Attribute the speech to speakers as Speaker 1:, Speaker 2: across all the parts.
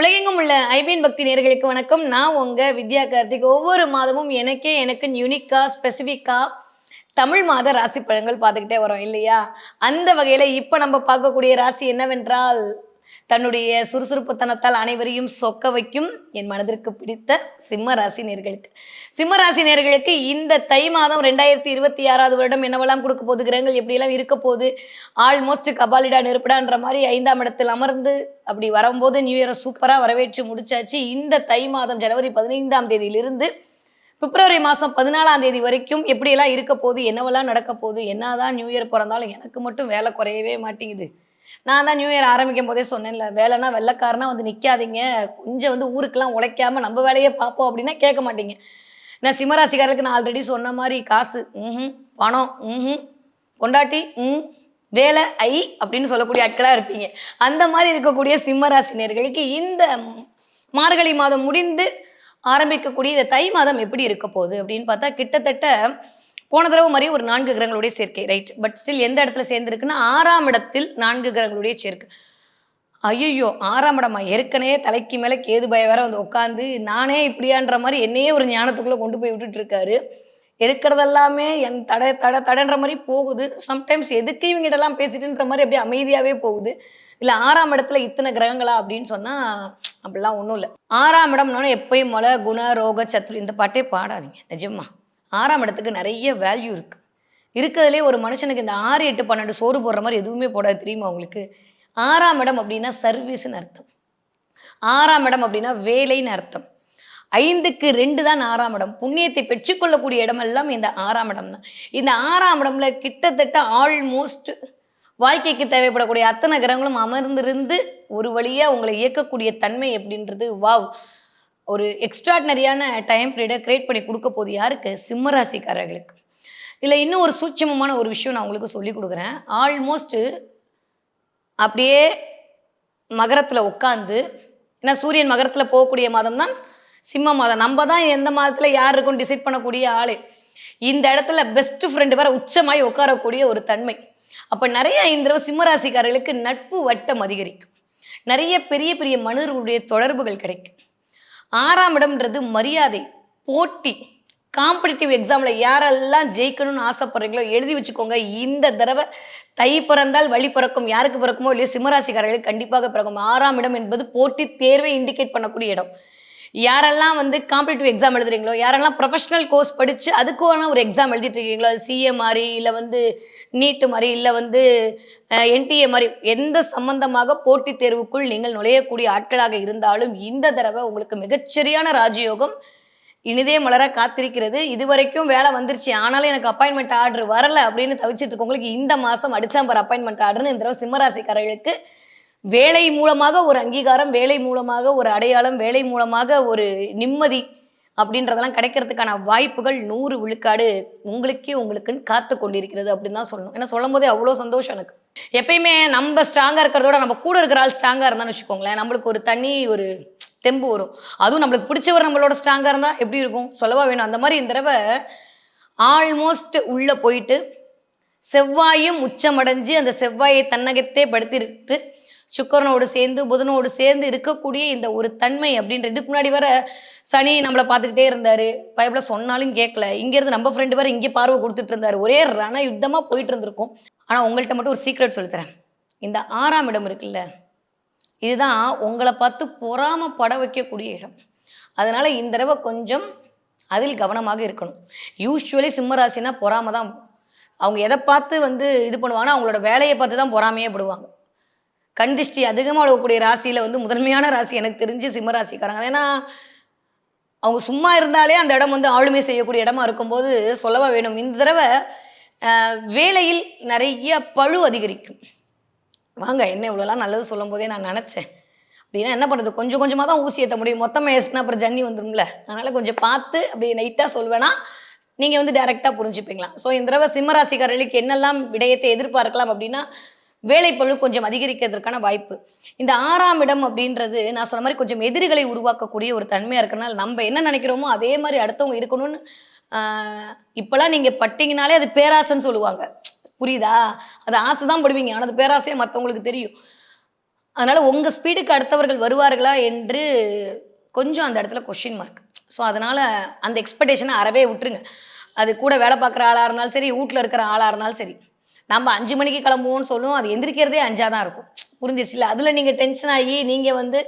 Speaker 1: உலகெங்கும் உள்ள ஐபிஎன் பக்தி நேயர்களுக்கு வணக்கம். நான் உங்க வித்யா கார்த்திக். ஒவ்வொரு மாதமும் எனக்கு யூனிக்கா, ஸ்பெசிஃபிக்கா தமிழ் மாத ராசி பலன்கள் பார்த்துக்கிட்டே வரோம் இல்லையா? அந்த வகையில இப்ப நம்ம பார்க்கக்கூடிய ராசி என்னவென்றால், தன்னுடைய சுறுசுறுப்புத்தனத்தால் அனைவரையும் சொக்க வைக்கும் என் மனதிற்கு பிடித்த சிம்ம ராசி நேயர்களுக்கு. சிம்ம ராசி நேயர்களுக்கு இந்த தை மாதம் 2026வது வருடம் என்னவெல்லாம் கொடுக்க போகுது, கிரகங்கள் எப்படியெல்லாம் இருக்க போகுது, ஆல்மோஸ்ட் கபாலிடா நெருப்பிடான்ற மாதிரி 5ஆம் இடத்தில் அமர்ந்து அப்படி வரும்போது நியூ இயரை சூப்பராக வரவேற்று முடிச்சாச்சு. இந்த தை மாதம் ஜனவரி 15ஆம் தேதியிலிருந்து பிப்ரவரி மாதம் 14ஆம் தேதி வரைக்கும் எப்படியெல்லாம் இருக்க போகுது, என்னவெல்லாம் நடக்க போகுது, என்னதான் நியூ இயர் பிறந்தாலும் எனக்கு மட்டும் வேலை குறையவே மாட்டேங்குது. நான் தான் நியூ இயர் ஆரம்பிக்கும் போதே சொன்னேன்ல, வேலைனா வெள்ளைக்காரனா வந்து நிற்காதீங்க, கொஞ்சம் வந்து ஊருக்கெல்லாம் உழைக்காம நம்ம வேலையே பார்ப்போம் அப்படின்னா கேட்க மாட்டீங்க. நான் சிம்மராசிக்காரர்களுக்கு நான் ஆல்ரெடி சொன்ன மாதிரி காசு பணம் பொண்டாட்டி வேலை அப்படின்னு சொல்லக்கூடிய ஆட்களாக இருப்பீங்க. அந்த மாதிரி இருக்கக்கூடிய சிம்மராசினியர்களுக்கு இந்த மார்கழி மாதம் முடிந்து ஆரம்பிக்கக்கூடிய இந்த தை மாதம் எப்படி இருக்க போகுது அப்படின்னு பார்த்தா, கிட்டத்தட்ட போன தடவை மாதிரி ஒரு 4 கிரகங்களுடைய சேர்க்கை, ரைட்? பட் ஸ்டில் எந்த இடத்துல சேர்ந்துருக்குன்னா 6ஆம் இடத்தில் 4 கிரகங்களுடைய சேர்க்கை. ஐயோ, 6ஆம் இடமா? ஏற்கனவே தலைக்கு மேலே கேது பய வேற வந்து உட்காந்து நானே இப்படியான்ற மாதிரி என்னையே ஒரு ஞானத்துக்குள்ளே கொண்டு போய் விட்டுட்டு இருக்காரு. இருக்கிறதெல்லாமே என் தடன்ற மாதிரி போகுது. சம்டைம்ஸ் எதுக்கு இவங்கிட்டலாம் பேசிட்டுன்ற மாதிரி அப்படியே அமைதியாகவே போகுது. இல்லை 6ஆம் இடத்துல இத்தனை கிரகங்களா அப்படின்னு சொன்னால் அப்படிலாம் ஒன்றும் இல்லை. 6ஆம் இடம்னோட எப்பயும் மொள குண ரோக சத்ரு இந்த பாட்டே பாடாதீங்க. நிஜமா 6ஆம் இடத்துக்கு நிறைய வேல்யூ இருக்குது. இருக்கிறதுலே ஒரு மனுஷனுக்கு இந்த 6, 8, 12 சோறு போடுற மாதிரி எதுவுமே போடாது தெரியுமா உங்களுக்கு? 6ஆம் இடம் அப்படின்னா சர்வீஸ்ன்னு அர்த்தம். 6ஆம் இடம் அப்படின்னா வேலைன்னு அர்த்தம். 5க்கு 2 தான் 6ஆம் இடம். புண்ணியத்தை பெற்றுக்கொள்ளக்கூடிய இடமெல்லாம் இந்த 6ஆம் இடம் தான். இந்த 6ஆம் இடம்ல கிட்டத்தட்ட ஆல்மோஸ்ட் வாழ்க்கைக்கு தேவைப்படக்கூடிய அத்தனை கிரகங்களும் அமர்ந்திருந்து ஒரு வழியாக உங்களை இயக்கக்கூடிய தன்மை அப்படின்றது வாவ், ஒரு எக்ஸ்ட்ராடினரியான டைம் பீரியடை கிரியேட் பண்ணி கொடுக்க போகுது. யாருக்கு? சிம்மராசிக்காரர்களுக்கு. இல்லை இன்னும் ஒரு சூட்சமமான ஒரு விஷயம் நான் உங்களுக்கு சொல்லி கொடுக்குறேன். ஆல்மோஸ்ட்டு அப்படியே மகரத்தில் உட்காந்து, ஏன்னா சூரியன் மகரத்தில் போகக்கூடிய மாதம் தான் சிம்ம மாதம். நம்ம தான் எந்த மாதத்தில் யார் இருக்குன்னு டிசைட் பண்ணக்கூடிய ஆள். இந்த இடத்துல பெஸ்ட் ஃப்ரெண்டு வேற உச்சமாய் உட்காரக்கூடிய ஒரு தன்மை. அப்போ நிறைய இந்த தடவை சிம்மராசிக்காரர்களுக்கு நட்பு வட்டம் அதிகரிக்கும். நிறைய பெரிய பெரிய மனிதர்களுடைய தொடர்புகள் கிடைக்கும். 6ஆம் இடம்ன்றது மரியாதை, போட்டி, காம்படிட்டிவ் எக்ஸாமில் யாரெல்லாம் ஜெயிக்கணும்னு ஆசைப்படுறீங்களோ எழுதி வச்சுக்கோங்க. இந்த தடவை தை பிறந்தால் வழி பிறக்கும். யாருக்கு பிறக்குமோ இல்லையோ சிம்மராசிக்காரர்களுக்கு கண்டிப்பாக பிறக்கும். 6ஆம் இடம் என்பது போட்டி தேர்வை இண்டிகேட் பண்ணக்கூடிய இடம். யாரெல்லாம் வந்து காம்படிட்டிவ் எக்ஸாம் எழுதுறீங்களோ, யாரெல்லாம் ப்ரொஃபஷனல் கோர்ஸ் படித்து அதுக்கான ஒரு எக்ஸாம் எழுதிட்டு இருக்கீங்களோ, அது சிஏ மாதிரி, இல்லை வந்து நீட்டு மாதிரி, இல்லை வந்து என்டிஏ மாதிரி எந்த சம்பந்தமாக போட்டித் தேர்வுக்குள் நீங்கள் நுழையக்கூடிய ஆட்களாக இருந்தாலும் இந்த தடவை உங்களுக்கு மிகச்சரியான ராஜயோகம் இனிதே மலர காத்திருக்கிறது. இதுவரைக்கும் வேலை வந்துருச்சு, ஆனாலும் எனக்கு அப்பாயின்மெண்ட் ஆர்டர் வரலை அப்படின்னு தவிச்சிட்டு இருக்கவங்களுக்கு இந்த மாதம் அடிச்சாம்பர் அப்பாயின்மெண்ட் ஆர்டர்னு இந்த தடவை சிம்மராசிக்காரர்களுக்கு வேலை மூலமாக ஒரு அங்கீகாரம், வேலை மூலமாக ஒரு அடையாளம், வேலை மூலமாக ஒரு நிம்மதி அப்படின்றதெல்லாம் கிடைக்கிறதுக்கான வாய்ப்புகள் 100 விழுக்காடு உங்களுக்குன்னு காத்து கொண்டிருக்கிறது அப்படின்னு தான் சொல்லணும். ஏன்னா சொல்லும் போதே அவ்வளோ சந்தோஷம் எனக்கு. எப்பயுமே நம்ம ஸ்ட்ராங்காக இருக்கிறதோட நம்ம கூட இருக்கிற ஆள் ஸ்ட்ராங்காக இருந்தான்னு வச்சுக்கோங்களேன், நம்மளுக்கு ஒரு தனி ஒரு தெம்பு வரும். அதுவும் நம்மளுக்கு பிடிச்சவர் நம்மளோட ஸ்ட்ராங்காக இருந்தால் எப்படி இருக்கும் சொல்லவா வேணும். அந்த மாதிரி இந்த தடவை ஆல்மோஸ்ட் உள்ளே போயிட்டு செவ்வாயும் உச்சமடைஞ்சு அந்த செவ்வாயை தன்னகத்தே படுத்திட்டு சுக்கரனோடு சேர்ந்து புதனோடு சேர்ந்து இருக்கக்கூடிய இந்த ஒரு தன்மை அப்படின்றது. இதுக்கு முன்னாடி வர சனி நம்மளை பார்த்துக்கிட்டே இருந்தார், பயப்பில் சொன்னாலும் கேட்கல. இங்கேருந்து நம்ம ஃப்ரெண்டு வேறு இங்கே பார்வை கொடுத்துட்டு இருந்தார். ஒரே ரண யுத்தமாக போயிட்டு இருந்திருக்கும். ஆனால் உங்கள்கிட்ட மட்டும் ஒரு சீக்ரெட் சொல்லித்தரேன். இந்த 6ஆம் இடம் இருக்குல்ல, இதுதான் உங்களை பார்த்து பொறாமப்பட வைக்கக்கூடிய இடம். அதனால் இந்த தடவை கொஞ்சம் அதில் கவனமாக இருக்கணும். யூஸ்வலி சிம்மராசினா பொறாம தான். அவங்க எதை பார்த்து வந்து இது பண்ணுவாங்கன்னா அவங்களோட வேலையை பார்த்து தான் பொறாமையே படுவாங்க. கண்டிஷ்டி அதிகமாக உழக்கூடிய ராசியில் வந்து முதன்மையான ராசி எனக்கு தெரிஞ்சு சிம்மராசிக்காரங்க. ஏன்னா அவங்க சும்மா இருந்தாலே அந்த இடம் வந்து ஆளுமை செய்யக்கூடிய இடமா இருக்கும்போது சொல்லவா வேணும். இந்த தடவை வேலையில் நிறைய பழு அதிகரிக்கும். வாங்க, என்ன இவ்வளோலாம் நல்லது சொல்லும் போதே நான் நினச்சேன். அப்படின்னா என்ன பண்ணுறது, கொஞ்சம் கொஞ்சமாக தான் ஊசி ஏற்ற முடியும். மொத்தமாக ஏசுனா அப்புறம் ஜன்னி வந்துடும்ல. அதனால் கொஞ்சம் பார்த்து அப்படி நைட்டாக சொல்வேன்னா நீங்கள் வந்து டைரெக்டாக புரிஞ்சுப்பீங்களா. ஸோ இந்த தடவை சிம்மராசிக்காரர்களுக்கு என்னெல்லாம் விடயத்தை எதிர்பார்க்கலாம் அப்படின்னா, வேலைப்பளு கொஞ்சம் அதிகரிக்கிறதுக்கான வாய்ப்பு. இந்த 6ஆம் இடம் அப்படின்றது நான் சொன்ன மாதிரி கொஞ்சம் எதிரிகளை உருவாக்கக்கூடிய ஒரு தன்மையாக இருக்கிறனால நம்ம என்ன நினைக்கிறோமோ அதே மாதிரி அடுத்தவங்க இருக்கணும்னு இப்போலாம் நீங்கள் பட்டிங்கனாலே அது பேராசைன்னு சொல்லுவாங்க. புரியுதா? அது ஆசை தான் படுவீங்க, ஆனால் அது பேராசையாக மற்றவங்களுக்கு தெரியும். அதனால உங்க ஸ்பீடுக்கு அடுத்தவர்கள் வருவார்களா என்று கொஞ்சம் அந்த இடத்துல கொஸ்டின் மார்க். ஸோ அதனால அந்த எக்ஸ்பெக்டேஷனை அறவே விட்டுருங்க. அது கூட வேலை பார்க்குற ஆளா இருந்தாலும் சரி, வீட்ல இருக்கிற ஆளா இருந்தாலும் சரி. நம்ம 5 மணிக்கு கிளம்புவோம்னு சொல்லுவோம். அது எந்திரிக்கிறதே 5ஆ தான் இருக்கும். புரிஞ்சிருச்சுல்ல? அதில நீங்க டென்ஷன் ஆகி, நீங்க வந்து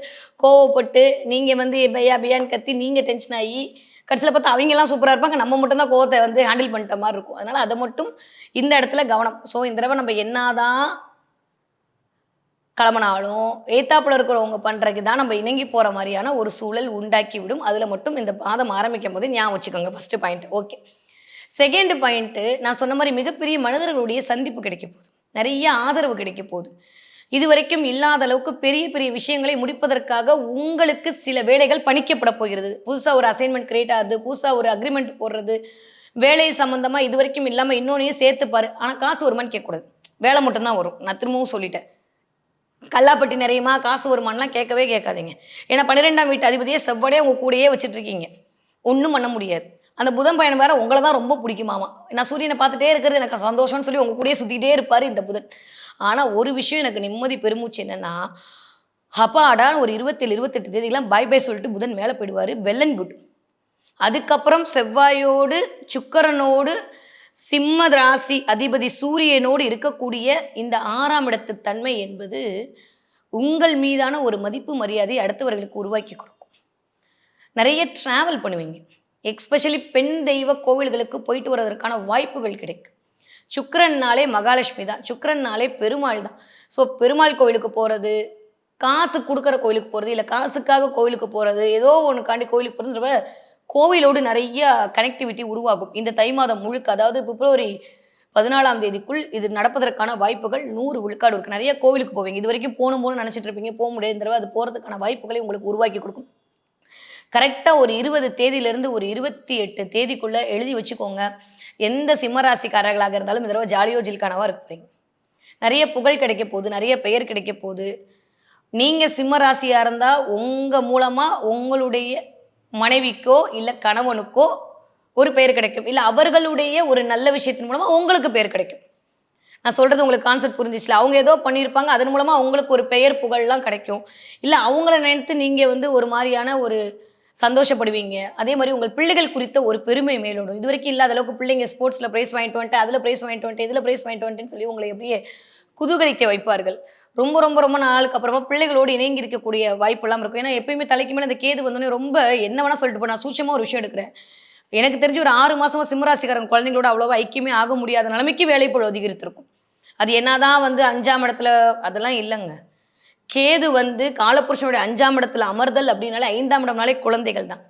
Speaker 1: கோவப்பட்டு, நீங்க வந்து பையா பையான்னு கத்தி, நீங்க டென்ஷன் ஆகி, கடைசில பார்த்தா அவைங்கலாம் சூப்பரா இருப்பாங்க. நம்ம மட்டும் தான் கோவத்த வந்து ஹேண்டில் பண்ணிட்ட மாரி இருக்கும். அதனால அத மட்டும் இந்த இடத்துல கவனம். ஸோ இந்த தடவ நம்ம என்னாதான் கிளம்புனாலும், எய்த்தாப்புல இருக்கிறவங்க பண்றதுக்கு தான் நம்ம இணங்கி போற மாரியான ஒரு சூழல் உண்டாக்கி விடும். அதில மட்டும் இந்த பாதம் ஆரம்பிக்கும்போது ஞாபகம் வச்சுக்கோங்க. First point. Okay. Second point நான் சொன்ன மாரி மிகப்பெரிய மனிதர்களுடைய சந்திப்பு கிடைக்க போகுது. நெறைய ஆதரவு கிடைக்க போகுது. இதுவரைக்கும் இல்லாத அளவுக்கு பெரிய பெரிய விஷயங்களை முடிப்பதற்காக உங்களுக்கு சில வேலைகள் பணிக்கப்பட போகிறது. புதுசா ஒரு அசைன்மென்ட் கிரியேட் ஆகுது. புதுசா ஒரு அக்ரீமெண்ட் போடுறது. வேலை சம்மந்தமா இதுவரைக்கும் இல்லாம இன்னொன்னையும் சேர்த்து பாரு. ஆனா காசு வருமான்னு கேட்கக்கூடாது. வேலை மட்டும் தான் வரும். நான் திரும்பவும் சொல்லிட்டேன். கல்லாப்பட்டி நிறையுமா, காசு வருமான்லாம் கேட்கவே கேட்காதீங்க. ஏன்னா 12ஆம் வீட்டு அதிபதியே செவ்வடே உங்க கூடயே வச்சுட்டு இருக்கீங்க. ஒண்ணும் பண்ண முடியாது. அந்த புதன் பையன் வேற உங்கள தான் ரொம்ப பிடிக்குமாமா. நான் சூரியன பார்த்துட்டே இருக்கிறது எனக்கு சந்தோஷம்னு சொல்லி உங்க கூடயே சுத்திட்டே இருப்பாரு இந்த புதன். ஆனா ஒரு விஷயம் எனக்கு நிம்மதி பெருமூச்சு என்னன்னா, அப்பாடான்னு ஒரு 27, 28 தேதிலாம் பாய் பாய் சொல்லிட்டு புதன் மேல போயிடுவாரு. Well and good. அதுக்கப்புறம் செவ்வாயோடு, சுக்கிரனோடு, சிம்ம ராசி அதிபதி சூரியனோடு இருக்கக்கூடிய இந்த 6ஆம் இடத்து தன்மை என்பது உங்கள் மீதான ஒரு மதிப்பு, மரியாதையை அடுத்தவர்களுக்கு உருவாக்கி கொடுக்கும். நெறைய டிராவல் பண்ணுவீங்க. எஸ்பெஷலி பெண் தெய்வ கோவில்களுக்கு போயிட்டு வரதற்கான வாய்ப்புகள் கிடைக்கும். சுக்கிரன்னாலே மகாலட்சுமி தான். சுக்கிரன்னாலே பெருமாள் தான். ஸோ பெருமாள் கோவிலுக்கு போறது, காசு குடுக்குற கோயிலுக்கு போறது, இல்ல காசுக்காக கோவிலுக்கு போறது, ஏதோ ஒண்ணுக்காண்டி கோவிலுக்கு போறதுன்றப்ப கோவிலோடு நெறைய கனெக்டிவிட்டி உருவாகும். இந்த தை மாதம் முழுக்க அதாவது பிப்ரவரி 14ஆம் தேதிக்குள் இது நடப்பதற்கான வாய்ப்புகள் 100 விழுக்காடு இருக்கு. நெறைய கோவிலுக்கு போவீங்க. இதுவரைக்கும் போணும்னு நெனச்சிட்டு இருப்பீங்க. போ முடியாது. இந்த தடவ அது போறதுக்கான வாய்ப்புகளை உங்களுக்கு உருவாக்கி குடுக்கும். கரெக்ட்டா ஒரு 20 தேதியிலிருந்து ஒரு 28 தேதிக்குள்ள எழுதி வச்சுக்கோங்க. எந்த சிம்ம ராசிக்காரர்களாக இருந்தாலும் இந்த தடவ ஜாலியோ ஜில்கானாவா இருக்க போறீங்க. நெறைய புகழ் கிடைக்க போது, நெறைய பெயர் கிடைக்க போது. நீங்க சிம்ம ராசியா இருந்தா, உங்க மூலமா உங்களுடைய மனைவிக்கோ, இல்ல கணவனுக்கோ ஒரு பெயர் கிடைக்கும். இல்ல அவர்களுடைய ஒரு நல்ல விஷயத்தின் மூலமா உங்களுக்கு பெயர் கிடைக்கும். நான் சொல்றது உங்களுக்கு கான்செப்ட் புரிஞ்சுச்சுல. அவங்க ஏதோ பண்ணியிருப்பாங்க. அதன் மூலமா உங்களுக்கு ஒரு பெயர், புகழ்லாம் கிடைக்கும். இல்ல அவங்கள நினைத்து நீங்க வந்து ஒரு மாரியான ஒரு சந்தோஷப்படுவீங்க. அதே மாரி உங்கள் பிள்ளைகள் குறித்த ஒரு பெருமை மேலோடும். இதுவரைக்கும் இல்லாத அளவுக்கு பிள்ளைங்க ஸ்போர்ட்ஸ்ல பிரைஸ் வாங்கிட்டு வந்துட்டேன், அதுல பிரைஸ் வாங்கிட்டு வந்துட்டேன், இதுல பிரைஸ் வாங்கிட்டு வந்துட்டேன்னு சொல்லி உங்களை அப்படியே குதூகலிக்க வைப்பார்கள். ரொம்ப ரொம்ப ரொம்ப நாளுக்கு அப்புறமா பிள்ளைகளோடு இணங்கி இருக்கக்கூடிய வாய்ப்பெல்லாம் இருக்கும். ஏன்னா எப்பயுமே தலைக்கு மேல அந்த கேது வந்தோனே ரொம்ப என்ன வேணா சொல்லிட்டு போ. நான் சூட்சமா ஒரு விஷயம் எடுக்கிறேன். எனக்கு தெரிஞ்சு ஒரு 6 மாசமா சிம்மராசிக்காரங்க குழந்தைங்களோட அவ்வளவா ஐக்கியமே ஆக முடியாத நிலைமைக்கு வேலைப்பளு அதிகரித்திருக்கும். அது என்னதான் வந்து 5ஆம் இடத்துல அதெல்லாம் இல்லங்க. கேது வந்து காலபுருஷனுடைய 5ஆம் இடத்துல அமர்தல் அப்படின்னாலே 5ஆம் இடம்னாலே குழந்தைகள் தான்.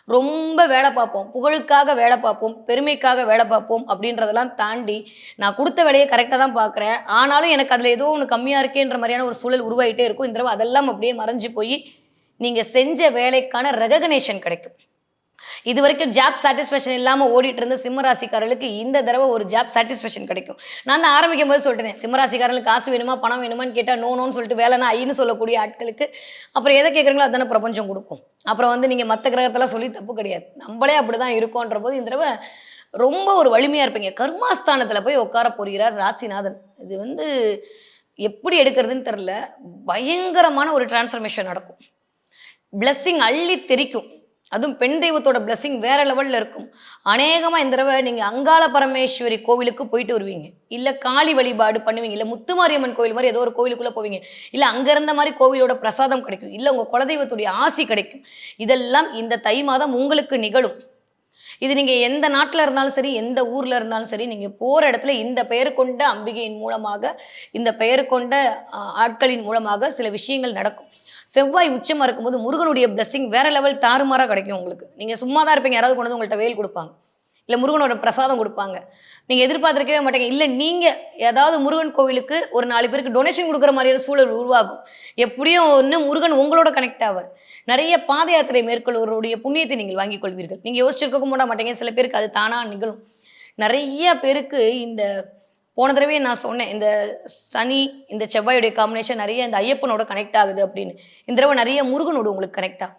Speaker 1: ரொம்ப வேலை பார்ப்போம். புகழுக்காக வேலை பார்ப்போம். பெருமைக்காக வேலை பார்ப்போம் அப்படின்றதெல்லாம் தாண்டி, நான் குடுத்த வேலைய கரெக்ட்டா தான் பார்க்குறேன். ஆனாலும் எனக்கு அதுல ஏதோ ஒண்ணு கம்மியா இருக்கேன்ற மாரியான ஒரு சூழல் உருவாயிட்டே இருக்கும். இந்த தடவ அதெல்லாம் அப்படியே மறைஞ்சு போயி, நீங்க செஞ்ச வேலைக்கான ரெகக்னேஷன் கிடைக்கும். இதுவரைக்கும் ஜாப் சாட்டிஸ்ஃபேக்ஷன் இல்லாம ஓடிட்டு இருந்த சிம்ம ராசிக்காரர்களுக்கு இந்த தடவ ஒரு ஜாப் சாட்டிஸ்ஃபேக்ஷன் கிடைக்கும். நான் தான் ஆரம்பிக்கும்போது சொல்லிட்டேனே, சிம்ம ராசிக்காரர்களுக்கு காசு வேணுமா, பணம் வேணுமான்னு கேட்டா நோன்னு சொல்லிட்டு வேலைன்னா ஐன்னு சொல்லக்கூடிய ஆட்களுக்கு, அப்புறம் எத கேட்குறீங்களோ அதானே பிரபஞ்சம் குடுக்கும். அப்புறம் வந்து நீங்க மத்த கிரகத்தெல்லாம் சொல்லி தப்பு கிடையாது. நம்மளே அப்படிதான் இருக்கோன்றபோது இந்த தடவ ரொம்ப ஒரு வலிமையா இருப்பீங்க. கர்மாஸ்தானத்துல போய் உட்கார போகிறார் ராசிநாதன். இது வந்து எப்படி எடுக்கிறதுன்னு தெரியல. பயங்கரமான ஒரு டிரான்ஸ்ஃபர்மேஷன் நடக்கும். பிளெஸ்ஸிங் அள்ளி தெறிக்கும். அதுவும் பெண் தெய்வத்தோட பிளெஸ்ஸிங் வேற லெவல்ல இருக்கும். அநேகமா இந்த தடவ நீங்க அங்காள பரமேஸ்வரி கோவிலுக்கு போயிட்டு வருவீங்க. இல்ல காளி வழிபாடு பண்ணுவீங்க. இல்ல முத்துமாரியம்மன் கோவில் மாரி ஏதோ ஒரு கோவிலுக்குள்ள போவீங்க. இல்ல அங்க இருந்த மாரி கோவிலோட பிரசாதம் கிடைக்கும். இல்ல உங்க குலதெய்வத்துடைய ஆசி கிடைக்கும். இதெல்லாம் இந்த தை மாதம் உங்களுக்கு நிகழும். இது நீங்க எந்த நாட்டுல இருந்தாலும் சரி, எந்த ஊர்ல இருந்தாலும் சரி, நீங்க போற இடத்துல இந்த பெயர் கொண்ட அம்பிகையின் மூலமாக, இந்த பெயர் கொண்ட ஆட்களின் மூலமாக சில விஷயங்கள் நடக்கும். செவ்வாய் உச்சமா இருக்கும்போது முருகனுடைய பிளெஸ்ஸிங் வேற லெவல் தாறுமாறா கிடைக்கும் உங்களுக்கு. நீங்க சும்மா தான் இருப்பீங்க. யாராவது கொண்டு வந்து உங்கள்ட்ட வேல் குடுப்பாங்க. இல்ல முருகனோட பிரசாதம் குடுப்பாங்க. நீங்க எதிர்பார்த்திருக்கவே மாட்டீங்க. இல்ல நீங்க ஏதாவது முருகன் கோவிலுக்கு ஒரு 4 பேருக்கு டொனேஷன் குடுக்குற மாரியான சூழல் உருவாகும். எப்படியும் ஒண்ணு முருகன் உங்களோட கனெக்ட் ஆவார். நெறைய பாத யாத்திரை மேற்கொள்வருடைய புண்ணியத்தை நீங்கள் வாங்கிக் கொள்வீர்கள். நீங்க யோசிச்சிருக்க கூட மாட்டீங்க. சில பேருக்கு அது தானா நிகழும். நெறைய பேருக்கு இந்த போன தடவையே நான் சொன்னேன். இந்த சனி, இந்த செவ்வாயுடைய காம்பினேஷன் நெறைய இந்த ஐயப்பனோட கனெக்ட் ஆகுது அப்படின்னு. இந்த தடவ நெறைய முருகனோட உங்களுக்கு கனெக்ட் ஆகும்.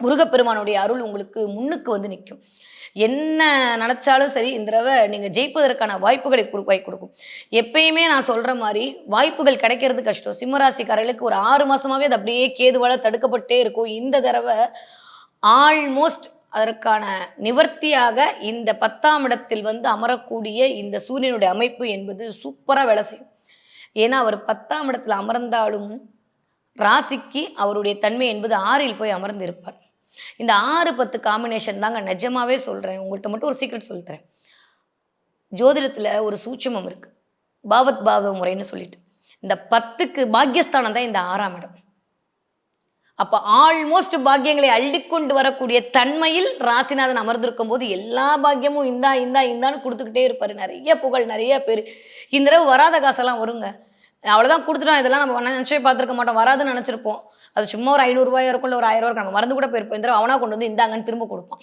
Speaker 1: முருகப்பெருமானுடைய அருள் உங்களுக்கு முன்னுக்கு வந்து நிற்கும். என்ன நினச்சாலும் சரி இந்த தடவை நீங்கள் ஜெயிப்பதற்கான வாய்ப்புகளை வாங்கி கொடுக்கும். எப்பயுமே நான் சொல்கிற மாதிரி வாய்ப்புகள் கிடைக்கிறது கஷ்டம். சிம்மராசிக்காரர்களுக்கு ஒரு 6 மாதமாகவே அது அப்படியே கேதுவால் தடுக்கப்பட்டே இருக்கும். இந்த தடவை ஆல்மோஸ்ட் அதற்கான நிவர்த்தியாக இந்த 10ஆம் இடத்தில் வந்து அமரக்கூடிய இந்த சூரியனுடைய அமைப்பு என்பது சூப்பராக வேலை செய்யும். ஏன்னா அவர் 10ஆம் இடத்தில் அமர்ந்தாலும் ராசிக்கு அவருடைய தன்மை என்பது 6ல் போய் அமர்ந்து இருப்பார். இந்த 6-10 காம்பினேஷன் தாங்க நிஜமாவே சொல்கிறேன். உங்கள்கிட்ட மட்டும் ஒரு சீக்ரெட் சொல்லித்தரேன். ஜோதிடத்தில் ஒரு சூட்சமம் இருக்குது, பாவத் பாவ முறைன்னு சொல்லிட்டு. இந்த 10க்கு பாக்கியஸ்தானம் தான் இந்த 6ஆம் இடம். அப்போ ஆல்மோஸ்ட் பாக்கியங்களை அள்ளிக்கொண்டு வரக்கூடிய தன்மையில் ராசிநாதன் அமர்ந்திருக்கும் போது எல்லா பாக்கியமும் இந்தான்னு கொடுத்துக்கிட்டே இருப்பார். நிறைய புகழ், நிறைய பேர். இந்த தடவை வராத காசெல்லாம் வருங்க. அவ்வளோதான் கொடுத்துட்டோம், இதெல்லாம் நம்ம நினச்சவே பார்த்துருக்க மாட்டோம், வராதுன்னு நினச்சிருப்போம். அது சும்மா ஒரு 500 ரூபாயா இருக்கும், இல்லை ஒரு 1000 ரூபா இருக்கும், நம்ம மறந்து கூட போயிருப்போம். இந்த தடவை அவனா கொண்டு வந்து இந்தாங்கன்னு திரும்ப கொடுப்பான்.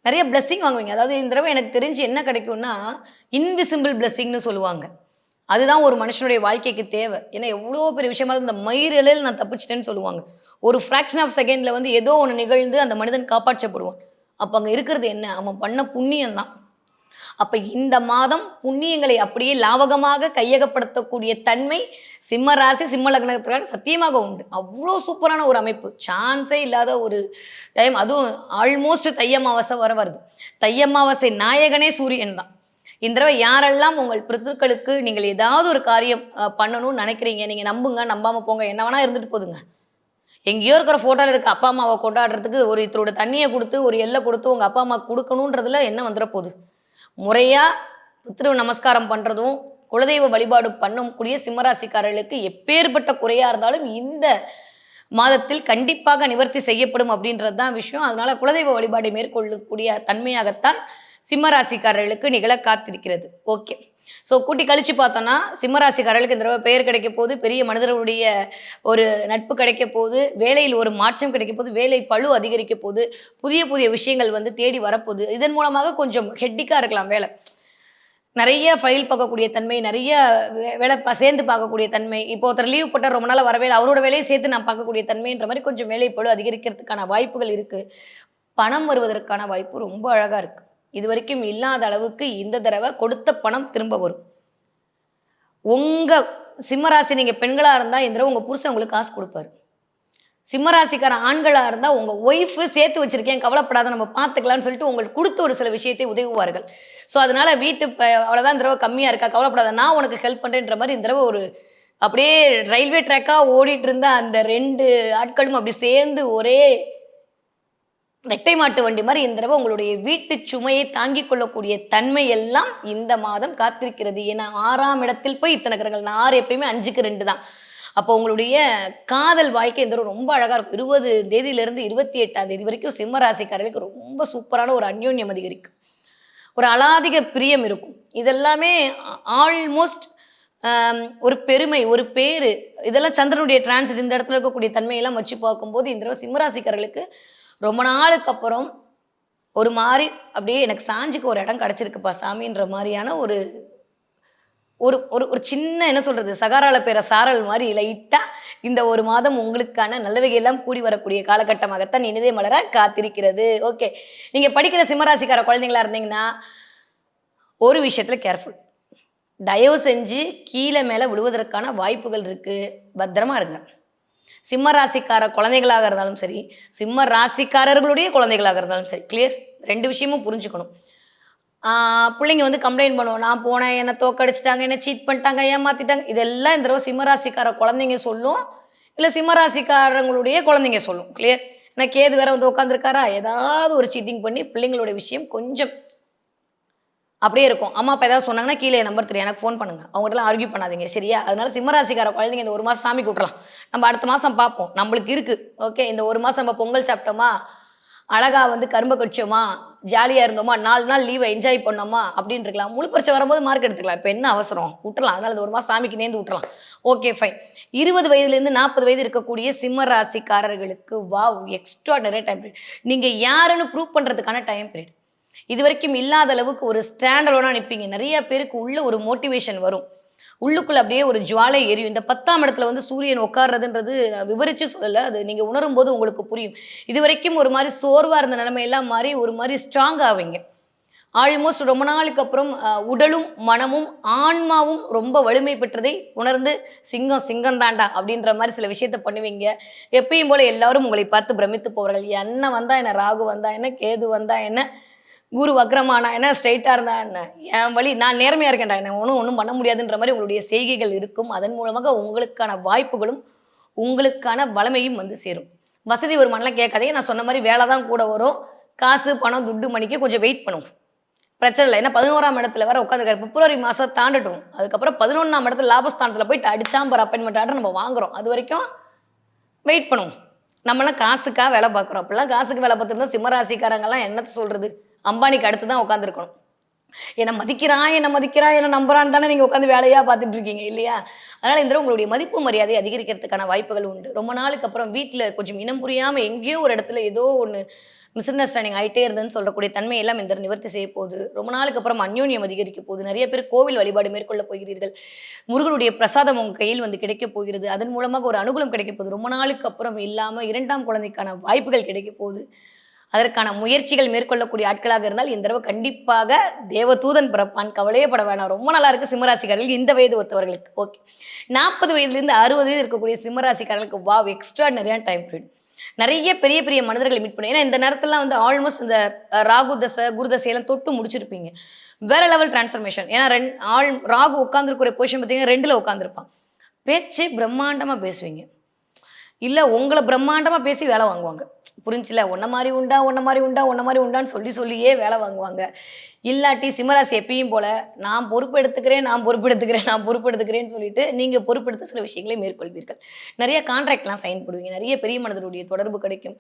Speaker 1: நிறைய பிளெஸ்ஸிங் வாங்குவீங்க. அதாவது இந்த தடவை எனக்கு தெரிஞ்சு என்ன கிடைக்கும்னா இன்விசிபிள் பிளெஸ்ஸிங்னு சொல்லுவாங்க. அதுதான் ஒரு மனுஷனுடைய வாழ்க்கைக்கு தேவை. ஏன்னா எவ்வளோ பெரிய விஷயமா இந்த மயிரிழையில் நான் தப்பிச்சிட்டேன்னு சொல்லுவாங்க. ஒரு ஃப்ராக்ஷன் ஆஃப் செகண்டில் வந்து ஏதோ ஒன்று நிகழ்ந்து அந்த மனிதன் காப்பாற்றப்படுவான். அப்போ அங்கே இருக்கிறது என்ன? அவன் பண்ண புண்ணியம் தான். அப்போ இந்த மாதம் புண்ணியங்களை அப்படியே லாவகமாக கையகப்படுத்தக்கூடிய தன்மை சிம்ம ராசி சிம்ம லக்னத்துக்காக சத்தியமாக உண்டு. அவ்வளோ சூப்பரான ஒரு அமைப்பு, சான்ஸே இல்லாத ஒரு டைம். அதுவும் ஆல்மோஸ்ட் தை அமாவாசை வருது. தை அமாவாசை நாயகனே சூரியன் தான். இந்த தடவை யாரெல்லாம் உங்கள் பித்ருக்களுக்கு நீங்கள் ஏதாவது ஒரு காரியம் பண்ணணும்னு நினைக்கிறீங்க, நீங்கள் நம்புங்க, நம்பாமல் போங்க, என்ன வேணா இருந்துட்டு போதுங்க. எங்கேயோ இருக்கிற ஃபோட்டோவில் இருக்க அப்பா அம்மாவை கொண்டாடுறதுக்கு ஒரு இத்தரோட தண்ணியை கொடுத்து ஒரு எல்லை கொடுத்து உங்கள் அப்பா அம்மாவுக்கு கொடுக்கணுன்றதுல என்ன வந்துட போகுது? முறையாக பித்ரு நமஸ்காரம் பண்ணுறதும் குலதெய்வ வழிபாடு பண்ணக்கூடிய சிம்மராசிக்காரர்களுக்கு எப்பேற்பட்ட குறையாக இருந்தாலும் இந்த மாதத்தில் கண்டிப்பாக நிவர்த்தி செய்யப்படும் அப்படின்றது தான் விஷயம். அதனால குலதெய்வ வழிபாடை மேற்கொள்ளக்கூடிய தன்மையாகத்தான் சிம்மராசிக்காரர்களுக்கு நிகழ காத்திருக்கிறது. ஓகே, ஸோ கூட்டி கழிச்சு பார்த்தோன்னா சிம்மராசிக்காரர்களுக்கு இந்த தடவை பெயர் கிடைக்க போது, பெரிய மனிதர்களுடைய ஒரு நட்பு கிடைக்க போது, வேலையில் ஒரு மாற்றம் கிடைக்க போது, வேலை பளு அதிகரிக்க போது, புதிய புதிய விஷயங்கள் வந்து தேடி வரப்போகுது. இதன் மூலமாக கொஞ்சம் ஹெட்டிக்காக இருக்கலாம் வேலை. நிறைய ஃபைல் பார்க்கக்கூடிய தன்மை, நிறைய வேலை சேர்ந்து பார்க்கக்கூடிய தன்மை. இப்போ ஒருத்தர் லீவ் போட்டால் ரொம்ப நாள் வரவே இல்லை, அவரோட வேலையை சேர்த்து நான் பார்க்கக்கூடிய தன்மைன்ற மாதிரி கொஞ்சம் வேலை பளு அதிகரிக்கிறதுக்கான வாய்ப்புகள் இருக்குது. பணம் வருவதற்கான வாய்ப்பு ரொம்ப அழகாக இருக்குது. இது வரைக்கும் இல்லாத அளவுக்கு இந்த தடவை கொடுத்த பணம் திரும்ப வரும். உங்கள் சிம்மராசி நீங்கள் பெண்களாக இருந்தால் இந்த தடவை உங்கள் புருஷன் உங்களுக்கு காசு கொடுப்பாரு. சிம்மராசிக்கார ஆண்களாக இருந்தால் உங்கள் ஒய்ஃபு சேர்த்து வச்சுருக்கேன், கவலைப்படாத, நம்ம பார்த்துக்கலான்னு சொல்லிட்டு உங்களுக்கு கொடுத்து ஒரு சில விஷயத்தை உதவுவார்கள். ஸோ அதனால் வீட்டு அவ்வளோதான் இந்த தடவை கம்மியாக இருக்கா, கவலைப்படாத, நான் உனக்கு ஹெல்ப் பண்ணுறேன்ற மாதிரி இந்த தடவை ஒரு அப்படியே ரயில்வே ட்ராக்காக ஓடிட்டு இருந்த அந்த 2 ஆட்களும் அப்படி சேர்ந்து ஒரே ரெட்டை மாட்டு வண்டி மாதிரி இந்த தடவை உங்களுடைய வீட்டு சுமையை தாங்கிக் கொள்ளக்கூடிய தன்மை எல்லாம் இந்த மாதம் காத்திருக்கிறது. ஏன்னா 6ஆம் இடத்தில் போய் இத்தனை கிரகங்கள். 6 எப்பயுமே 5க்கு 2 தான். அப்போ உங்களுடைய காதல் வாழ்க்கை இந்த தடவை ரொம்ப அழகாக இருக்கும். 20 தேதியிலிருந்து 28ஆம் தேதி வரைக்கும் சிம்ம ராசிக்காரர்களுக்கு ரொம்ப சூப்பரான ஒரு அந்யோன்யம் அதிகரிக்கும், ஒரு அலாதிக பிரியம் இருக்கும். இதெல்லாமே ஆல்மோஸ்ட் ஒரு பெருமை, ஒரு பேரு, இதெல்லாம் சந்திரனுடைய டிரான்சிட் இந்த இடத்துல இருக்கக்கூடிய தன்மையெல்லாம் வச்சு பார்க்கும்போது இந்த தடவை சிம்மராசிக்காரர்களுக்கு ரொம்ப நாளுக்கு அப்புறம் ஒரு மாதிரி அப்படியே எனக்கு சாஞ்சுக்கு ஒரு இடம் கிடச்சிருக்குப்பா சாமின்ற மாதிரியான ஒரு ஒரு ஒரு சின்ன என்ன சொல்கிறது, சகாரால பேர சாரல் மாதிரி லைட்டாக இந்த ஒரு மாதம் உங்களுக்கான நல்லவைகள்லாம் கூடி வரக்கூடிய காலகட்டமாகத்தான் இனிதே மலர காத்திருக்கிறது. ஓகே, நீங்கள் படிக்கிற சிம்மராசிக்கார குழந்தைங்களா இருந்தீங்கன்னா ஒரு விஷயத்தில் கேர்ஃபுல், தயவு செஞ்சு கீழே மேலே விழுவதற்கான வாய்ப்புகள் இருக்குது, பத்திரமா இருங்க. சிம்ம ராசிக்கார குழந்தைகளாக இருந்தாலும் சரி, சிம்ம ராசிக்காரர்களுடைய குழந்தைகளாக இருந்தாலும் சரி, கிளியர், 2 விஷயமும் புரிஞ்சுக்கணும். பிள்ளைங்க வந்து கம்ப்ளைண்ட் பண்ணுவோம், நான் போனேன், என்னை தோக்கடிச்சிட்டாங்க, என்னை சீட் பண்ணிட்டாங்க, ஏமாற்றிட்டாங்க, இதெல்லாம் இந்த தடவை சிம்மராசிக்கார குழந்தைங்க சொல்லும், இல்லை சிம்மராசிக்காரங்களுடைய குழந்தைங்க சொல்லும். கிளியர். ஏன்னா கேது வேற வந்து உட்காந்துருக்காரா, ஏதாவது ஒரு சீட்டிங் பண்ணி பிள்ளைங்களுடைய விஷயம் கொஞ்சம் அப்படியே இருக்கும். அம்மா அப்பா ஏதாவது சொன்னாங்கன்னா கீழே நம்பர் 3 எனக்கு ஃபோன் பண்ணுங்க, அவங்ககிட்டலாம் ஆர்கியூ பண்ணாதீங்க, சரியா? அதனால சிம்மராசிக்கார குழந்தைங்க இந்த 1 மாதம் சாமி கூட்டலாம், நம்ம அடுத்த மாதம் பார்ப்போம், நம்மளுக்கு இருக்குது. ஓகே, இந்த 1 மாதம் நம்ம பொங்கல் சாப்பிட்டோமா, அழகா வந்து கரும்பு கடிச்சோமா, ஜாலியாக இருந்தோமா, 4 நாள் லீவை என்ஜாய் பண்ணோமா அப்படின்னு இருக்கலாம். முழு பரிச்சை வரும்போது மார்க் எடுத்துக்கலாம், இப்போ என்ன அவசரம், விட்டுலாம். அதனால இந்த 1 மாதம் சாமிக்கு நேர்ந்து விட்டுலாம். Okay fine. 20 வயதுலேருந்து 40 வயது இருக்கக்கூடிய சிம்ம ராசிக்காரர்களுக்கு வாவ், எக்ஸ்ட்ராடனரி டைம் பீரியட். நீங்கள் யாருன்னு ப்ரூவ் பண்ணுறதுக்கான டைம் பீரியட். இது வரைக்கும் இல்லாத அளவுக்கு ஒரு ஸ்டாண்டர்டோட நிற்பீங்க. நிறைய பேருக்கு உள்ள ஒரு மோட்டிவேஷன் வரும். உள்ளுக்குள்ள அப்படியே ஒரு ஜுவாலை எரியும். இந்த 10ஆம் இடத்துல வந்து சூரியன் உட்கார்றதுன்றது விவரிச்சு சொல்லல. அது நீங்க உணரும்போது உங்களுக்கு புரியும். இதுவரைக்கும் ஒரு மாரி சோர்வா இருந்த நிலைமையெல்லாம் மாறி ஒரு மாரி ஸ்ட்ராங் ஆவீங்க. ஆல்மோஸ்ட் ரொம்ப நாளுக்கு அப்புறம் உடலும், மனமும், ஆன்மாவும் ரொம்ப வலிமை பெற்றதை உணர்ந்து, "சிங்கம் சிங்கம் தான்டா" அப்படின்ற மாரி சில விஷயத்த பண்ணுவீங்க. எப்பயும் போல எல்லாரும் உங்களை பார்த்து பிரமித்து போவார்கள். என்ன வந்தா என்ன, ராகு வந்தா என்ன, கேது வந்தா என்ன, குரு வக்ரமானா என்ன, ஸ்ட்ரெய்ட்டா இருந்தா என்ன, என் வழி நான் நேர்மையா இருக்கேன்டா, என்ன ஒண்ணும் பண்ண முடியாதுன்ற மாரி உங்களுடைய செய்கைகள் இருக்கும். அதன் மூலமாக உங்களுக்கான வாய்ப்புகளும், உங்களுக்கான வளமையும் வந்து சேரும். வசதி வருமானம்லாம் கேட்காதீங்க. நான் சொன்ன மாரி வேல தான் கூட வரும். காசு, பணம், துட்டு, மணிக்கு கொஞ்சம் வெயிட் பண்ணும். பிரச்சனை இல்ல. ஏன்னா 11ஆம் இடத்துல வேற உட்காந்துருக்காரு. பிப்ரவரி மாசம் தாண்டட்டும். அதுக்கப்புறம் 11ஆம் இடத்துல லாபஸ்தானத்துல போயிட்டு அடிச்சாம் பாரு அப்பாயின்மெண்ட் ஆர்டர் நம்ம வாங்குறோம். அதுவரைக்கும் வெயிட் பண்ணுவோம். நம்மலாம் காசுக்கா வேலை பார்க்குறோம். அப்படிலாம் காசுக்கு வேலை பார்த்துருந்தா சிம்ம ராசிக்காரங்கலாம் என்னத்த சொல்றது? அம்பானிக்கு அடுத்து தான் உட்காந்துருக்கணும். என்ன மதிக்கிறான், என்ன மதிக்கிறான், என்ன நம்புறான்னு தானே நீங்க உட்காந்து வேலையா பார்த்துட்டு இருக்கீங்க இல்லையா? அதனால இந்த தடவ உங்களுடைய மதிப்பு மரியாதை அதிகரிக்கிறதுக்கான வாய்ப்புகள் உண்டு. ரொம்ப நாளுக்கு அப்புறம் வீட்ல கொஞ்சம் இனம் புரியாம எங்கேயோ ஒரு இடத்துல ஏதோ ஒண்ணு மிஸ் அண்டர்ஸ்டாண்டிங் ஆயிட்டே இருந்ததுன்னு சொல்லக்கூடிய தன்மை எல்லாம் இந்த நிவர்த்தி செய்ய போகுது. ரொம்ப நாளுக்கு அப்புறம் அந்யோன்யம் அதிகரிக்க போகுது. நிறைய பேர் கோவில் வழிபாடு மேற்கொள்ள போகிறீர்கள். முருகனுடைய பிரசாதம் உங்க கையில் வந்து கிடைக்கப் போகிறது. அதன் மூலமாக ஒரு அனுகூலம் கிடைக்கப் போகுது. ரொம்ப நாளுக்கு அப்புறம் இல்லாம 2ஆம் குழந்தைக்கான வாய்ப்புகள் கிடைக்கப் போகுது. அதற்கான முயற்சிகள் மேற்கொள்ளக்கூடிய ஆட்களாக இருந்தால் இந்த தடவை கண்டிப்பாக தேவதூதன் பிறப்பான். கவலையே பட வேணாம். ரொம்ப நல்லா இருக்கு சிம்மராசிக்காரர்களுக்கு இந்த வயது ஒத்தவர்களுக்கு. ஓகே. 40 வயதிலிருந்து 60 வயது இருக்கக்கூடிய சிம்மராசிக்காரர்களுக்கு வாவ் எக்ஸ்ட்ரார்டினரியான டைம் பீரியட். நிறைய பெரிய பெரிய மனிதர்களை மீட் பண்ணும். ஏன்னா இந்த நேரத்துலலாம் வந்து ஆல்மோஸ்ட் இந்த ராகு தசை, குரு தசையெல்லாம் தொட்டு முடிச்சிருப்பீங்க. வேற லெவல் டிரான்ஸ்ஃபர்மேஷன். ஏன்னா ராகு உட்கார்ந்திருக்கிற பொசிஷன் பார்த்தீங்கன்னா 2ல உட்கார்ந்திருப்பான். பேச்சே பிரம்மாண்டமா பேசுவீங்க. இல்ல உங்கள பிரம்மாண்டமா பேசி வேலை வாங்குவாங்க. புரிஞ்சுச்சுல? உன்ன மாரி உண்டா, உன்ன மாரி உண்டா, உன்ன மாரி உண்டான்னு சொல்லி சொல்லியே வேலை வாங்குவாங்க. இல்லாட்டி சிம்மராசி எப்பயும் போல, நான் பொறுப்பெடுத்துக்கிறேன், நான் பொறுப்பெடுத்துக்கிறேன், நான் பொறுப்பெடுத்துக்கிறேன்னு சொல்லிட்டு, நீங்க பொறுப்பெடுத்து சில விஷயங்களை மேற்கொள்வீர்கள். நெறைய கான்ட்ராக்ட்லாம் சைன் போடுவீங்க. நெறைய பெரிய மனிதருடைய தொடர்பு கிடைக்கும்.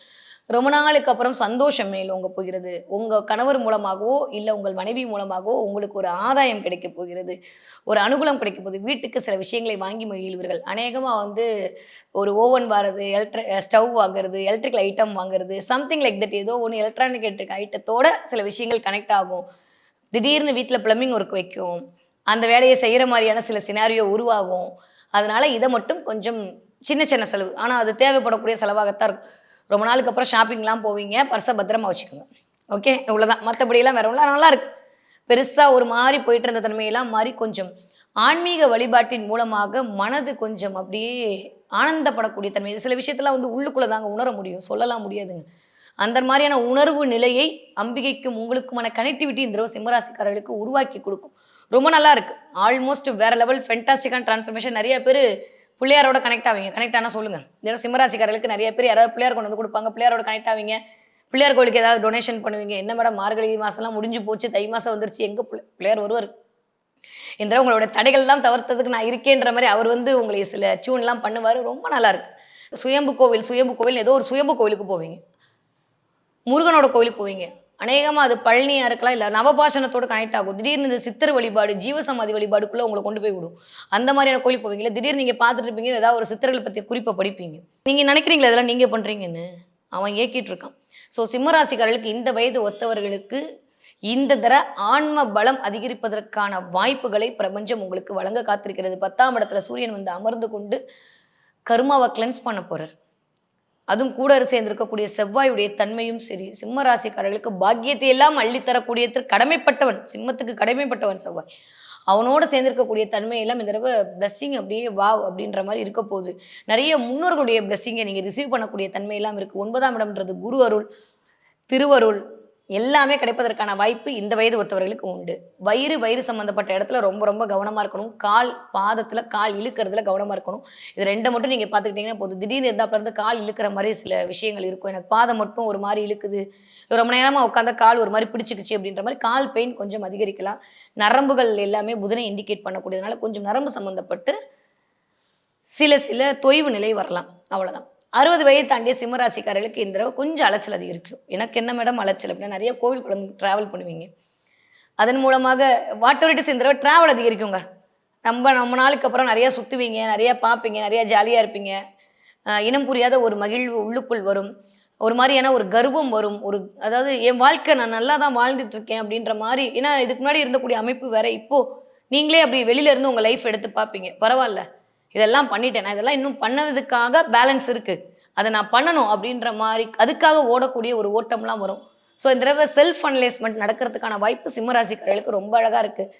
Speaker 1: ரொம்ப நாளுக்கு அப்புறம் சந்தோஷம் மேலோங்க போகிறது. உங்க கணவர் மூலமாகவோ, இல்ல உங்கள் மனைவி மூலமாகவோ உங்களுக்கு ஒரு ஆதாயம் கிடைக்கப் போகிறது. ஒரு அனுகூலம் கிடைக்கப் போகுது. வீட்டுக்கு சில விஷயங்களை வாங்கி மகிழ்வீர்கள். அநேகமா வந்து ஒரு ஓவன் வாங்குறது, ஸ்டவ் வாங்குறது, எலக்ட்ரிக்கல் ஐட்டம் வாங்குறது, சம்திங் லைக் தட் ஏதோ ஒண்ணு எலக்ட்ரானிக் ஐட்டத்தோட சில விஷயங்கள் கனெக்ட் ஆகும். திடீர்னு வீட்ல பிளம்பிங் ஒர்க் வைக்கும். அந்த வேலைய செய்யற மாரியான சில சினாரியோ உருவாகும். அதனால இத மட்டும் கொஞ்சம் சின்ன சின்ன செலவு. ஆனா அது தேவைப்படக்கூடிய செலவாகத்தான் இருக்கும். ரொம்ப நாளுக்கு அப்புறம் ஷாப்பிங்லாம் போவீங்க. பர்ஸ பத்திரமா வச்சுக்கோங்க. ஓகே. இவ்வளோதான். மத்தபடிலாம் வேற ஒண்ணும் நல்லா இருக்கு. பெருசா ஒரு மாரி போயிட்டு இருந்த தன்மையெல்லாம் மாறி கொஞ்சம் ஆன்மீக வழிபாட்டின் மூலமாக மனது கொஞ்சம் அப்படியே ஆனந்தப்படக்கூடிய தன்மை. சில விஷயத்தெல்லாம் வந்து உள்ளுக்குள்ள தாங்க உணர முடியும். சொல்லலாம் முடியாதுங்க. அந்த மாரியான உணர்வு நிலையை அம்பிகைக்கும் உங்களுக்குமான கனெக்டிவிட்டி இந்த தடவ சிம்மராசிக்காரர்களுக்கு உருவாக்கி குடுக்கும். ரொம்ப நல்லா இருக்கு. ஆல்மோஸ்ட் வேற லெவல் ஃபென்டாஸ்டிக்கான டிரான்ஸ்ஃபர்மேஷன். நெறைய பேரு பிள்ளையாரோட கனெக்ட் ஆவீங்க. கனெக்ட் ஆனா சொல்லுங்க. இந்த தடவ சிம்மராசிக்காரர்களுக்கு நெறைய பேர் யாராவது பிள்ளையார் கொண்டு வந்து குடுப்பாங்க. பிள்ளையாரோட கனெக்ட் ஆவீங்க. பிள்ளையார் கோயிலுக்கு ஏதாவது டொனேஷன் பண்ணுவீங்க. என்ன மேடம் மார்கழி மாசம்லாம் முடிஞ்சு போச்சு. தை மாசம் வந்துருச்சு. எங்க பிள்ளையார் வருவாரு. இந்த தடவ உங்களோட தடைகள்லாம் தவிர்த்ததுக்கு நான் இருக்கேன்ற மாரி அவர் வந்து உங்களை சில டியூன்லாம் பண்ணுவாரு. ரொம்ப நல்லா இருக்கு. சுயம்பு கோவில் ஏதோ ஒரு சுயம்பு கோவிலுக்கு போவீங்க. முருகனோட கோயிலுக்கு போவீங்க. அநேகமா அது பழனியா இருக்கலாம். இல்ல நவபாஷணத்தோட கனெக்ட் ஆகும். திடீர்னு இந்த சித்தர் வழிபாடு, ஜீவசமாதி வழிபாடுக்குள்ள உங்கள கொண்டு போய் விடும். அந்த மாரியான கோயிலுக்கு போவீங்க. இல்ல திடீர்னு நீங்க பார்த்துட்டு இருப்பீங்க. ஏதாவது ஒரு சித்தர்கள் பத்திய குறிப்ப படிப்பீங்க. நீங்க நினைக்கிறீங்களா இதெல்லாம் நீங்க பண்றீங்கன்னு? அவன் ஏக்கிட்டு இருக்கான். ஸோ சிம்ம ராசிக்காரர்களுக்கு இந்த வயது ஒத்தவர்களுக்கு இந்த தர ஆன்ம பலம் அதிகரிப்பதற்கான வாய்ப்புகளை பிரபஞ்சம் உங்களுக்கு வழங்க காத்திருக்கிறது. 10ஆம் இடத்துல சூரியன் வந்து அமர்ந்து கொண்டு கர்மாவை கிளென்ஸ் பண்ண போறார். அதுவும் கூட சேர்ந்திருக்கக்கூடிய செவ்வாயுடைய தன்மையும் சரி, சிம்ம ராசிக்காரர்களுக்கு பாக்கியத்தை எல்லாம் அள்ளித்தரக்கூடியதற்கு கடமைப்பட்டவன். சிம்மத்துக்கு கடமைப்பட்டவன் செவ்வாய். அவனோட சேர்ந்திருக்கக்கூடிய தன்மை எல்லாம் இந்த தடவை பிளஸ்ஸிங் அப்படியே வாவ் அப்படின்ற மாதிரி இருக்க போகுது. நிறைய முன்னோர்களுடைய பிளஸ்ஸிங்கை நீங்க ரிசீவ் பண்ணக்கூடிய தன்மை எல்லாம் இருக்கு. 9ஆம் இடம்ன்றது குரு அருள், திருவருள் எல்லாமே கிடைப்பதற்கான வாய்ப்பு இந்த வயது ஒத்தவர்களுக்கு உண்டு. வயிறு சம்பந்தப்பட்ட இடத்துல ரொம்ப ரொம்ப கவனமா இருக்கணும். பாதத்துல கால் இழுக்கிறதுல கவனமா இருக்கணும். இது 2 மட்டும் நீங்க பார்த்துக்கிட்டீங்கன்னா போதும். திடீர்னு இருந்தாப்புல இருந்து கால் இழுக்கிற மாதிரி சில விஷயங்கள் இருக்கும். எனக்கு பாதம் மட்டும் ஒரு மாதிரி இழுக்குது, ரொம்ப நேரமா உட்காந்தா கால் ஒரு மாதிரி பிடிச்சிக்கிச்சு அப்படின்ற மாதிரி கால் பெயின் கொஞ்சம் அதிகரிக்கலாம். நரம்புகள் எல்லாமே புதனை இண்டிகேட் பண்ணக்கூடியதுனால கொஞ்சம் நரம்பு சம்பந்தப்பட்டு சில தொய்வு நிலை வரலாம். அவ்வளவுதான். 60 வயது தாண்டிய சிம்மராசிக்காரர்களுக்கு இந்த தடவை கொஞ்சம் அலைச்சல் அதிகரிக்கும். எனக்கு என்ன மேடம் அலைச்சல் அப்படின்னா நிறைய கோவில் குழந்தை டிராவல் பண்ணுவீங்க. அதன் மூலமாக வாட்டோரிட்டிஸ் இந்த தடவை டிராவல் அதிகரிக்குங்க. நம்ம நாளுக்கு அப்புறம் நிறைய சுத்துவீங்க, நிறைய பார்ப்பீங்க, நிறைய ஜாலியா இருப்பீங்க. இனம் புரியாத ஒரு மகிழ்வு உள்ளுக்குள் வரும். ஒரு மாதிரியான ஒரு கர்வம் வரும். அதாவது என் வாழ்க்கை நான் நல்லா தான் வாழ்ந்துட்டு இருக்கேன் அப்படின்ற மாதிரி. ஏன்னா இதுக்கு முன்னாடி இருந்தக்கூடிய அமைப்பு வேற. இப்போ நீங்களே அப்படி வெளியில இருந்து உங்கள் லைஃப் எடுத்து பார்ப்பீங்க. பரவாயில்ல, இதெல்லாம் பண்ணிட்டேன், நான் இதெல்லாம் இன்னும் பண்ணதுக்காக பேலன்ஸ் இருக்குது, அதை நான் பண்ணணும் அப்படின்ற மாதிரி அதுக்காக ஓடக்கூடிய ஒரு ஓட்டம்லாம் வரும். ஸோ இந்த தடவை செல்ஃப் அனலைஸ்மெண்ட் நடக்கிறதுக்கான வாய்ப்பு சிம்மராசிக்காரர்களுக்கு ரொம்ப அழகாக இருக்குது.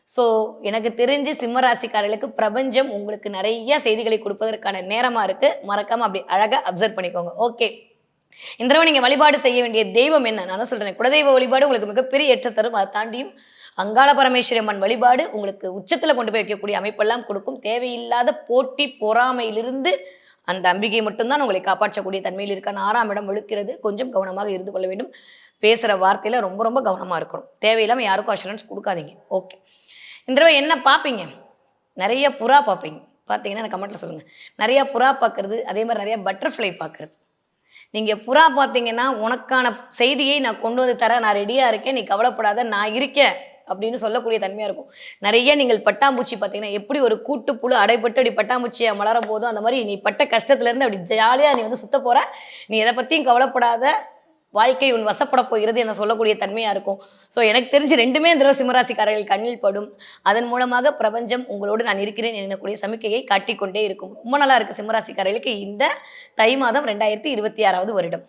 Speaker 1: ஸோ எனக்கு தெரிஞ்சு சிம்மராசிக்காரர்களுக்கு பிரபஞ்சம் உங்களுக்கு நிறைய செய்திகளை கொடுப்பதற்கான நேரமாக இருக்குது. மறக்காமல் அப்படி அழகாக அப்சர்வ் பண்ணிக்கோங்க. ஓகே, இந்த தடவை நீங்கள் வழிபாடு செய்ய வேண்டிய தெய்வம் என்ன? நான் தான் சொல்கிறேன், குலதெய்வ வழிபாடு உங்களுக்கு மிகப்பெரிய ஏற்ற தரும். அதை தாண்டியும் அங்காள பரமேஸ்வரி அம்மன் வழிபாடு உங்களுக்கு உச்சத்தில் கொண்டு போய் வைக்கக்கூடிய அமைப்பெல்லாம் கொடுக்கும். தேவையில்லாத போட்டி பொறாமையிலிருந்து அந்த அம்பிகை மட்டும்தான் உங்களை காப்பாற்றக்கூடிய தன்மையில் இருக்கான 6ஆம் இடம் வலுக்கிறது. கொஞ்சம் கவனமாக இருந்து கொள்ள வேண்டும். பேசுகிற வார்த்தையில் ரொம்ப ரொம்ப கவனமாக இருக்கணும். தேவையில்லாமல் யாருக்கும் அஷூரன்ஸ் கொடுக்காதீங்க. ஓகே, இந்த தடவை என்ன பார்ப்பீங்க? நிறைய புறா பார்ப்பீங்க. பார்த்தீங்கன்னா எனக்கு கமெண்ட்டில் சொல்லுங்கள். நிறையா புறா பார்க்குறது, அதே மாதிரி நிறையா பட்டர்ஃப்ளை பார்க்குறது. நீங்கள் புறா பார்த்தீங்கன்னா, உனக்கான செய்தியை நான் கொண்டு வந்து தரேன், நான் ரெடியாக இருக்கேன், நீ கவலைப்படாத, நான் இருக்கேன் அப்படின்னு சொல்லக்கூடிய தன்மையாக இருக்கும். நிறைய நீங்கள் பட்டாம்பூச்சி பார்த்தீங்கன்னா, எப்படி ஒரு கூட்டுப்புழு அடைபட்டு அப்படி பட்டாம்பூச்சியை மலரும் போதும் அந்த மாதிரி நீ பட்ட கஷ்டத்துலேருந்து அப்படி ஜாலியாக நீ வந்து சுத்த போகிற, நீ எதை பற்றியும் கவலைப்படாத, வாழ்க்கை உன் வசப்பட போகிறது என சொல்லக்கூடிய தன்மையாக இருக்கும். ஸோ எனக்கு தெரிஞ்சு ரெண்டுமே இந்த தடவை சிம்மராசிக்காரர்கள் கண்ணில் படும். அதன் மூலமாக பிரபஞ்சம் உங்களோடு நான் இருக்கிறேன் எனக்கூடிய சமிக்கையை காட்டிக்கொண்டே இருக்கும். ரொம்ப நல்லா இருக்குது சிம்மராசிக்காரர்களுக்கு இந்த தை மாதம் 2026வது வருடம்.